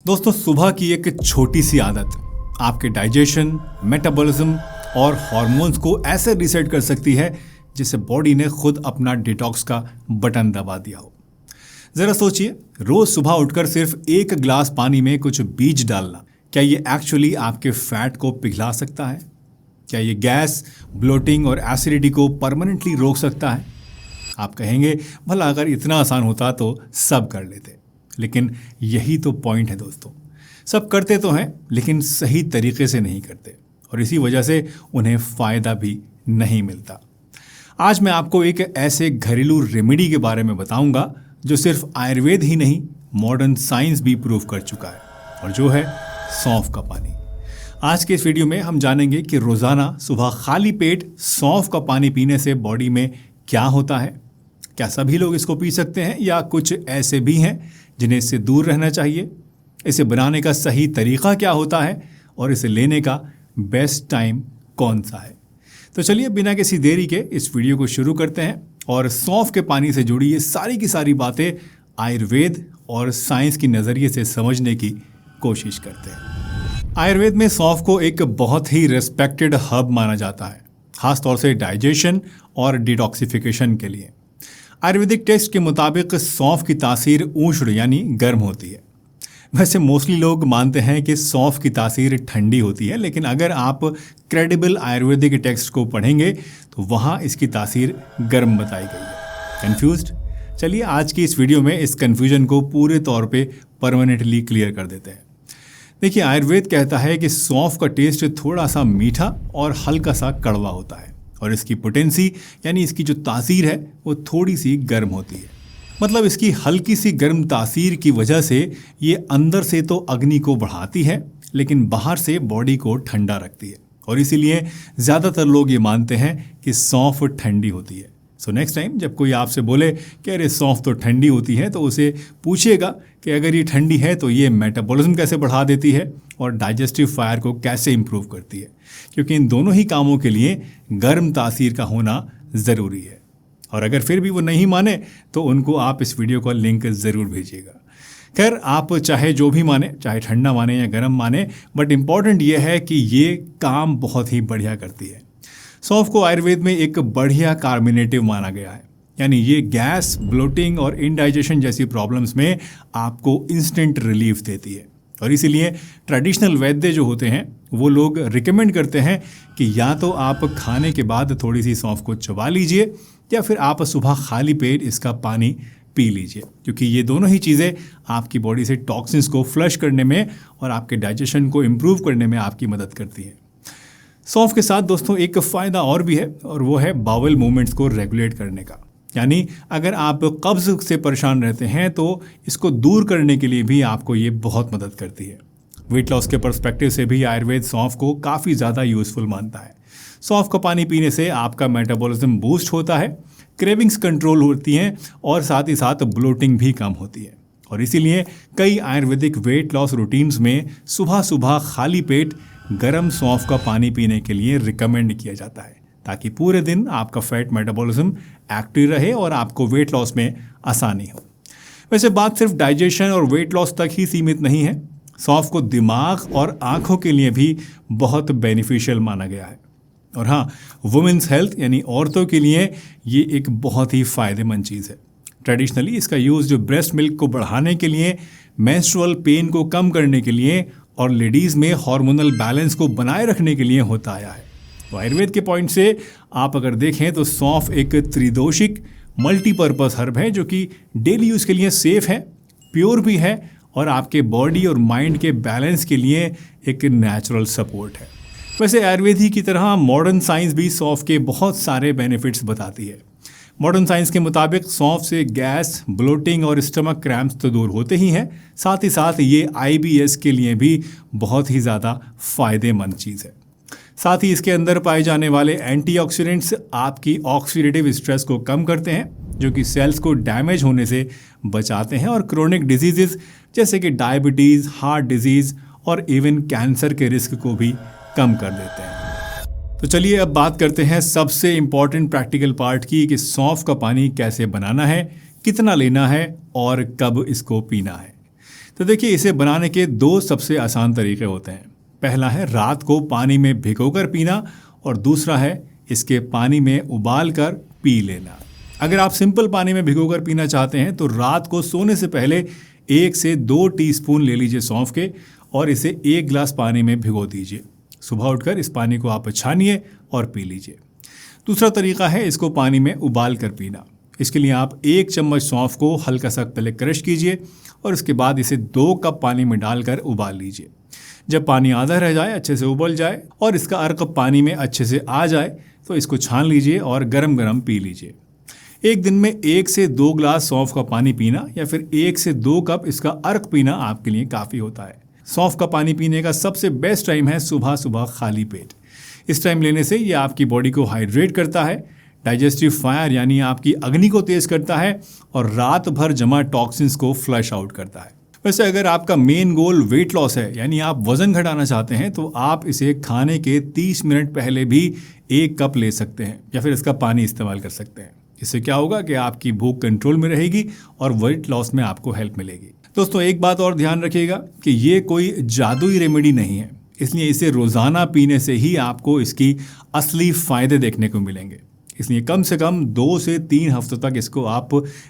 दोस्तों, सुबह की एक छोटी सी आदत आपके डाइजेशन, मेटाबॉलिज्म और हॉर्मोन्स को ऐसे रीसेट कर सकती है जिससे बॉडी ने खुद अपना डिटॉक्स का बटन दबा दिया हो। जरा सोचिए, रोज सुबह उठकर सिर्फ एक गिलास पानी में कुछ बीज डालना, क्या ये एक्चुअली आपके फैट को पिघला सकता है? क्या ये गैस, ब्लोटिंग और एसिडिटी को परमानेंटली रोक सकता है? आप कहेंगे, भला अगर इतना आसान होता तो सब कर लेते। लेकिन यही तो पॉइंट है दोस्तों, सब करते तो हैं लेकिन सही तरीके से नहीं करते और इसी वजह से उन्हें फ़ायदा भी नहीं मिलता। आज मैं आपको एक ऐसे घरेलू रेमेडी के बारे में बताऊंगा जो सिर्फ आयुर्वेद ही नहीं, मॉडर्न साइंस भी प्रूव कर चुका है, और जो है सौंफ का पानी। आज के इस वीडियो में हम जानेंगे कि रोज़ाना सुबह खाली पेट सौंफ का पानी पीने से बॉडी में क्या होता है, क्या सभी लोग इसको पी सकते हैं या कुछ ऐसे भी हैं जिन्हें इससे दूर रहना चाहिए, इसे बनाने का सही तरीका क्या होता है और इसे लेने का बेस्ट टाइम कौन सा है। तो चलिए बिना किसी देरी के इस वीडियो को शुरू करते हैं और सौंफ के पानी से जुड़ी ये सारी की सारी बातें आयुर्वेद और साइंस की नज़रिए से समझने की कोशिश करते हैं। आयुर्वेद में सौंफ को एक बहुत ही रिस्पेक्टेड हर्ब माना जाता है, खासतौर से डाइजेशन और डिटॉक्सिफिकेशन के लिए। आयुर्वेदिक टेक्स्ट के मुताबिक सौंफ की तासीर उष्ण यानी गर्म होती है। वैसे मोस्टली लोग मानते हैं कि सौंफ की तासीर ठंडी होती है, लेकिन अगर आप क्रेडिबल आयुर्वेदिक टेक्स्ट को पढ़ेंगे तो वहाँ इसकी तासीर गर्म बताई गई है। कंफ्यूज्ड? चलिए आज की इस वीडियो में इस कन्फ्यूजन को पूरे तौर पे परमानेंटली क्लियर कर देते हैं। देखिए, आयुर्वेद कहता है कि सौंफ का टेस्ट थोड़ा सा मीठा और हल्का सा कड़वा होता है और इसकी पोटेंसी यानी इसकी जो तासीर है वो थोड़ी सी गर्म होती है। मतलब इसकी हल्की सी गर्म तासीर की वजह से ये अंदर से तो अग्नि को बढ़ाती है लेकिन बाहर से बॉडी को ठंडा रखती है, और इसीलिए ज़्यादातर लोग ये मानते हैं कि सौंफ ठंडी होती है। सो नेक्स्ट टाइम जब कोई आपसे बोले कि अरे सौंफ तो ठंडी होती है, तो उसे पूछिएगा कि अगर ये ठंडी है तो ये मेटाबॉलिज्म कैसे बढ़ा देती है और डाइजेस्टिव फायर को कैसे इम्प्रूव करती है, क्योंकि इन दोनों ही कामों के लिए गर्म तासीर का होना ज़रूरी है। और अगर फिर भी वो नहीं माने तो उनको आप इस वीडियो का लिंक ज़रूर भेजिएगा। खैर, आप चाहे जो भी माने, चाहे ठंडा माने या गर्म माने, बट इम्पॉर्टेंट ये है कि ये काम बहुत ही बढ़िया करती है। सौंफ को आयुर्वेद में एक बढ़िया कार्मिनेटिव माना गया है, यानी ये गैस, ब्लोटिंग और इनडाइजेशन जैसी प्रॉब्लम्स में आपको इंस्टेंट रिलीफ देती है। और इसीलिए ट्रेडिशनल वैद्य जो होते हैं वो लोग रिकमेंड करते हैं कि या तो आप खाने के बाद थोड़ी सी सौंफ को चबा लीजिए या फिर आप सुबह खाली पेट इसका पानी पी लीजिए, क्योंकि ये दोनों ही चीज़ें आपकी बॉडी से टॉक्सिन्स को फ्लश करने में और आपके डाइजेशन को इम्प्रूव करने में आपकी मदद करती है। सौंफ के साथ दोस्तों एक फ़ायदा और भी है, और वो है बाउल मूवमेंट्स को रेगुलेट करने का। यानी अगर आप कब्ज़ से परेशान रहते हैं तो इसको दूर करने के लिए भी आपको ये बहुत मदद करती है। वेट लॉस के पर्सपेक्टिव से भी आयुर्वेद सौंफ को काफ़ी ज़्यादा यूज़फुल मानता है। सौंफ का पानी पीने से आपका मेटाबॉलिज्म बूस्ट होता है, क्रेविंग्स कंट्रोल होती हैं और साथ ही साथ ब्लोटिंग भी कम होती है। और इसीलिए कई आयुर्वेदिक वेट लॉस रूटीन्स में सुबह सुबह खाली पेट गर्म सौंफ का पानी पीने के लिए रिकमेंड किया जाता है, ताकि पूरे दिन आपका फैट मेटाबॉलिज्म एक्टिव रहे और आपको वेट लॉस में आसानी हो। वैसे बात सिर्फ डाइजेशन और वेट लॉस तक ही सीमित नहीं है। सौंफ को दिमाग और आँखों के लिए भी बहुत बेनिफिशियल माना गया है। और हाँ, वुमेन्स हेल्थ यानी औरतों के लिए ये एक बहुत ही फ़ायदेमंद चीज़ है। ट्रेडिशनली इसका यूज़ जो ब्रेस्ट मिल्क को बढ़ाने के लिए, मेंस्ट्रुअल पेन को कम करने के लिए और लेडीज़ में हार्मोनल बैलेंस को बनाए रखने के लिए होता आया है। तो आयुर्वेद के पॉइंट से आप अगर देखें तो सौंफ एक त्रिदोषिक मल्टीपर्पज़ हर्ब है जो कि डेली यूज़ के लिए सेफ़ है, प्योर भी है और आपके बॉडी और माइंड के बैलेंस के लिए एक नेचुरल सपोर्ट है। वैसे आयुर्वेद ही की तरह मॉडर्न साइंस भी सौंफ के बहुत सारे बेनिफिट्स बताती है। मॉडर्न साइंस के मुताबिक सौंफ से गैस, ब्लोटिंग और स्टमक क्रैम्प्स तो दूर होते ही हैं, साथ ही साथ ये IBS के लिए भी बहुत ही ज़्यादा फ़ायदेमंद चीज़ है। साथ ही इसके अंदर पाए जाने वाले एंटीऑक्सीडेंट्स आपकी ऑक्सीडेटिव स्ट्रेस को कम करते हैं, जो कि सेल्स को डैमेज होने से बचाते हैं और क्रोनिक डिजीज़ जैसे कि डायबिटीज़, हार्ट डिजीज़ और इवन कैंसर के रिस्क को भी कम कर देते हैं। तो चलिए अब बात करते हैं सबसे इम्पॉर्टेंट प्रैक्टिकल पार्ट की कि सौंफ का पानी कैसे बनाना है, कितना लेना है और कब इसको पीना है। तो देखिए, इसे बनाने के 2 सबसे आसान तरीके होते हैं। पहला है रात को पानी में भिगोकर पीना और दूसरा है इसके पानी में उबाल कर पी लेना। अगर आप सिंपल पानी में भिगोकर पीना चाहते हैं तो रात को सोने से पहले 1 से 2 टीस्पून ले लीजिए सौंफ के और इसे 1 गिलास पानी में भिगो दीजिए। सुबह उठकर इस पानी को आप छानिए और पी लीजिए। दूसरा तरीका है इसको पानी में उबाल कर पीना। इसके लिए आप 1 चम्मच सौंफ को हल्का सा पहले क्रश कीजिए और उसके बाद इसे 2 कप पानी में डालकर उबाल लीजिए। जब पानी आधा रह जाए, अच्छे से उबल जाए और इसका अर्क पानी में अच्छे से आ जाए तो इसको छान लीजिए और गरम गरम पी लीजिए। एक दिन में 1 से 2 गिलास सौंफ का पानी पीना या फिर 1 से 2 कप इसका अर्क पीना आपके लिए काफ़ी होता है। सौंफ का पानी पीने का सबसे बेस्ट टाइम है सुबह सुबह खाली पेट। इस टाइम लेने से ये आपकी बॉडी को हाइड्रेट करता है, डाइजेस्टिव फायर यानी आपकी अग्नि को तेज करता है और रात भर जमा टॉक्सिन्स को फ्लश आउट करता है। वैसे अगर आपका मेन गोल वेट लॉस है यानी आप वजन घटाना चाहते हैं तो आप इसे खाने के 30 मिनट पहले भी 1 कप ले सकते हैं या फिर इसका पानी इस्तेमाल कर सकते हैं। इससे क्या होगा कि आपकी भूख कंट्रोल में रहेगी और वेट लॉस में आपको हेल्प मिलेगी। दोस्तों, एक बात और ध्यान रखिएगा कि ये कोई जादुई रेमेडी नहीं है, इसलिए इसे रोज़ाना पीने से ही आपको इसकी असली फ़ायदे देखने को मिलेंगे। इसलिए कम से कम 2 से 3 हफ्तों तक इसको आप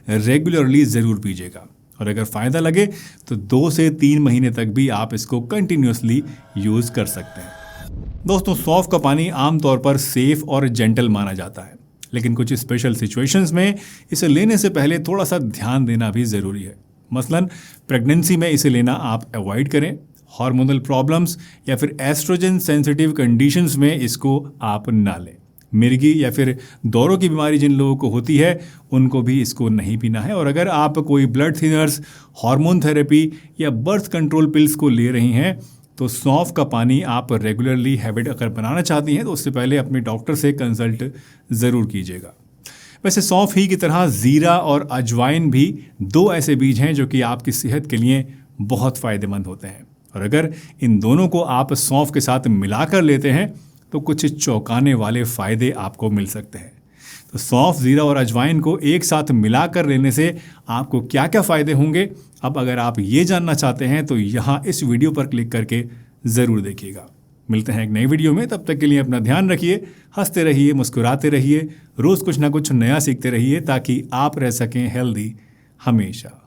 रेगुलरली ज़रूर पीजिएगा और अगर फ़ायदा लगे तो 2 से 3 महीने तक भी आप इसको कंटिन्यूसली यूज़ कर सकते हैं। दोस्तों, सौंफ का पानी आमतौर पर सेफ़ और जेंटल माना जाता है, लेकिन कुछ स्पेशल सिचुएशंस में इसे लेने से पहले थोड़ा सा ध्यान देना भी ज़रूरी है। मसलन प्रेगनेंसी में इसे लेना आप अवॉइड करें। हार्मोनल प्रॉब्लम्स या फिर एस्ट्रोजन सेंसिटिव कंडीशंस में इसको आप ना लें। मिर्गी या फिर दौरों की बीमारी जिन लोगों को होती है उनको भी इसको नहीं पीना है। और अगर आप कोई ब्लड थिनर्स, हार्मोन थेरेपी या बर्थ कंट्रोल पिल्स को ले रही हैं तो सौंफ का पानी आप रेगुलरली हैबिट अगर बनाना चाहती हैं तो उससे पहले अपने डॉक्टर से कंसल्ट ज़रूर कीजिएगा। वैसे सौंफ ही की तरह ज़ीरा और अजवाइन भी 2 ऐसे बीज हैं जो कि आपकी सेहत के लिए बहुत फ़ायदेमंद होते हैं और अगर इन दोनों को आप सौंफ के साथ मिलाकर लेते हैं तो कुछ चौंकाने वाले फ़ायदे आपको मिल सकते हैं। तो सौंफ, ज़ीरा और अजवाइन को एक साथ मिलाकर लेने से आपको क्या क्या फ़ायदे होंगे, अब अगर आप ये जानना चाहते हैं तो यहाँ इस वीडियो पर क्लिक करके ज़रूर देखिएगा। मिलते हैं एक नई वीडियो में, तब तक के लिए अपना ध्यान रखिए, हंसते रहिए, मुस्कुराते रहिए, रोज़ कुछ ना कुछ नया सीखते रहिए ताकि आप रह सकें हेल्दी हमेशा।